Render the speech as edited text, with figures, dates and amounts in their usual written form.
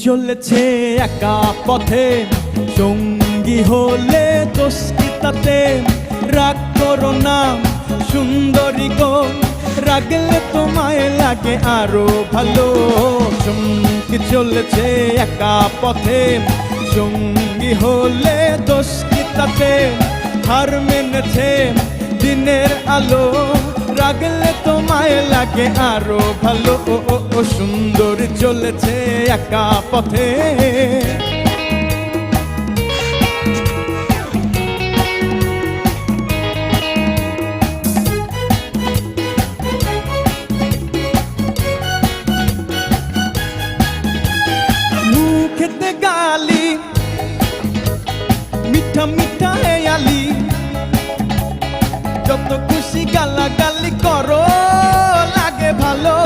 চলেছে একা পথে, সঙ্গী হলে দোষ কি তাতে? রাগ করো না সুন্দরী গো, রাগলে তোমায় লাগে আরো ভালো। সঙ্গী চলেছে একা পথে, সঙ্গী হলে দোষ কি তাতে? হার মেনেছে দিনের আলো, রাগলে তোমায় লাগে আরো ভালো। ও সুন্দর চলেছে একা পথে। মুখেতে গালি মিঠা মিঠা হেয়ালি, যত খুশি গালাগালি করো লাগে ভালো।